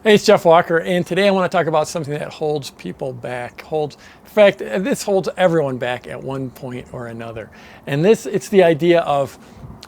Hey, it's Jeff Walker, and today I want to talk about something that holds people back. In fact, this holds everyone back at one point or another. And it's the idea of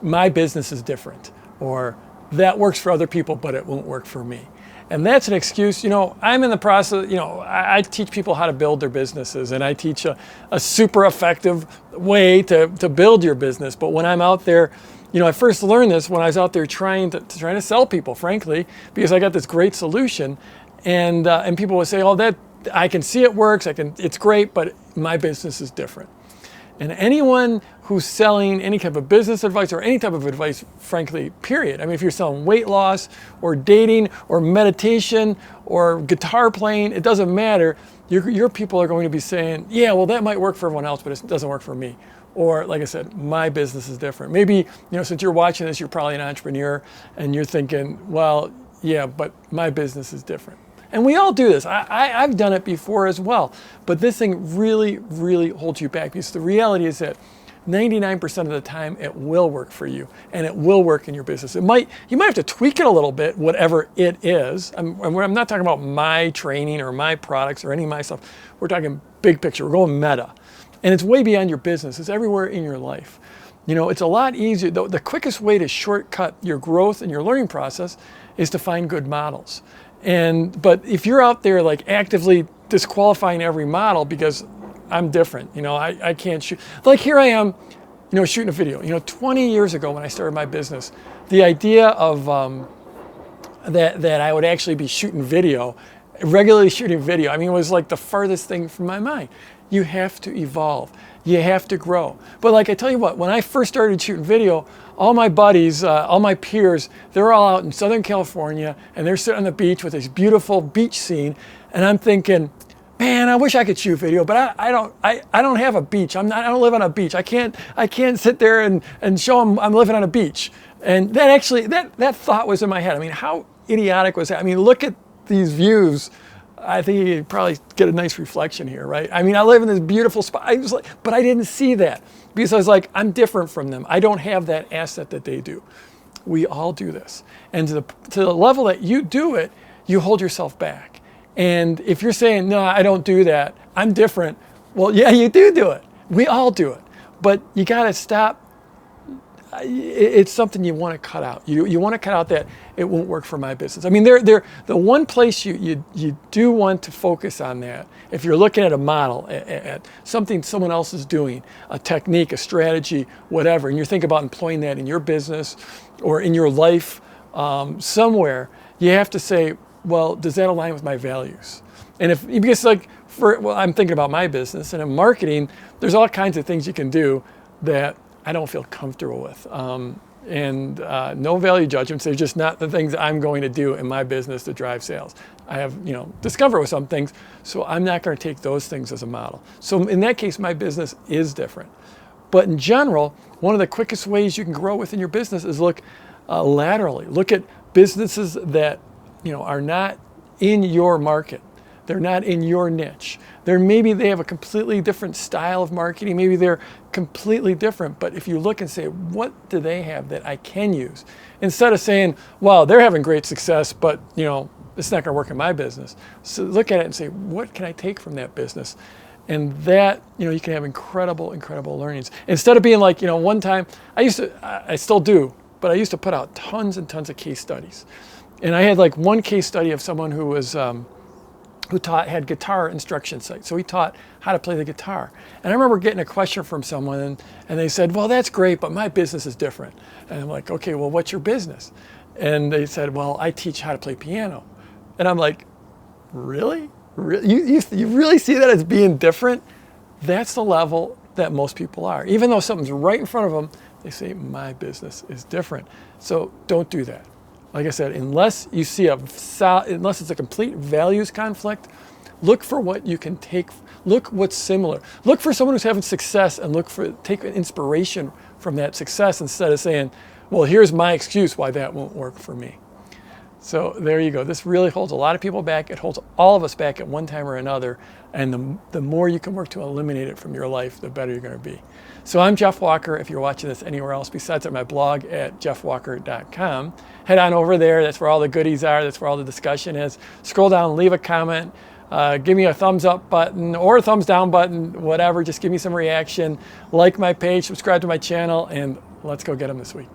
my business is different, or that works for other people, but it won't work for me. And that's an excuse. I'm in the process, I teach people how to build their businesses, and I teach a super effective way to build your business. But when I'm out there, I first learned this when I was out there trying to sell people, frankly, because I got this great solution, and people would say, "Oh, that I can see it works. It's great, but my business is different." And anyone who's selling any type of business advice or any type of advice, frankly, period. I mean, if you're selling weight loss or dating or meditation or guitar playing, it doesn't matter. Your people are going to be saying, "Yeah, well, that might work for everyone else, but it doesn't work for me." Or, like I said, my business is different. Maybe, since you're watching this, you're probably an entrepreneur and you're thinking, well, yeah, but my business is different. And we all do this. I've done it before as well. But this thing really, really holds you back, because the reality is that 99% of the time it will work for you, and it will work in your business. You might have to tweak it a little bit, whatever it is. I'm not talking about my training or my products or any of my stuff. We're talking big picture. We're going meta. And it's way beyond your business. It's everywhere in your life. It's a lot easier. The quickest way to shortcut your growth and your learning process is to find good models. But if you're out there like actively disqualifying every model because I'm different, I can't shoot. Like here I am, shooting a video. 20 years ago when I started my business, the idea of that I would actually be shooting video, regularly shooting video, it was like the farthest thing from my mind. You have to evolve. You have to grow. But like I tell you what, when I first started shooting video, all my buddies, all my peers, they're all out in Southern California, and they're sitting on the beach with this beautiful beach scene, and I'm thinking, man, I wish I could shoot video, but I don't have a beach. I don't live on a beach. I can't sit there and show them I'm living on a beach. And that thought was in my head. How idiotic was that? Look at these views. I think you probably get a nice reflection here, right? I live in this beautiful spot. But I didn't see that, because I was like, I'm different from them. I don't have that asset that they do. We all do this. And to the level that you do it, you hold yourself back. And if you're saying, no, I don't do that, I'm different. Well, yeah, you do it. We all do it. But you got to stop. It's something you want to cut out. You want to cut out that it won't work for my business. The one place you do want to focus on that, if you're looking at a model, at something someone else is doing, a technique, a strategy, whatever, and you think about employing that in your business or in your life somewhere, you have to say, well, does that align with my values? And I'm thinking about my business, and in marketing, there's all kinds of things you can do that I don't feel comfortable with. No value judgments. They're just not the things I'm going to do in my business to drive sales. I have, discovered with some things, so I'm not going to take those things as a model. So in that case, my business is different. But in general, one of the quickest ways you can grow within your business is look laterally. Look at businesses that, are not in your market. They're not in your niche. Maybe they have a completely different style of marketing. Maybe they're completely different. But if you look and say, what do they have that I can use? Instead of saying, well, they're having great success, but it's not going to work in my business. So look at it and say, what can I take from that business? And that, you can have incredible, incredible learnings. Instead of being like, one time, I still do, but I used to put out tons and tons of case studies. And I had like one case study of someone who was, had guitar instruction sites. So he taught how to play the guitar. And I remember getting a question from someone, and they said, well, that's great, but my business is different. And I'm like, okay, well, what's your business? And they said, well, I teach how to play piano. And I'm like, really? You really see that as being different? That's the level that most people are. Even though something's right in front of them, they say, my business is different. So don't do that. Like I said, unless you see unless it's a complete values conflict, look for what you can take. Look what's similar. Look for someone who's having success and take inspiration from that success, instead of saying, well, here's my excuse why that won't work for me. So there you go. This really holds a lot of people back. It holds all of us back at one time or another. And the more you can work to eliminate it from your life, the better you're going to be. So I'm Jeff Walker. If you're watching this anywhere else besides at my blog at jeffwalker.com, head on over there. That's where all the goodies are. That's where all the discussion is. Scroll down, leave a comment. Give me a thumbs up button or a thumbs down button, whatever. Just give me some reaction. Like my page, subscribe to my channel, and let's go get them this week.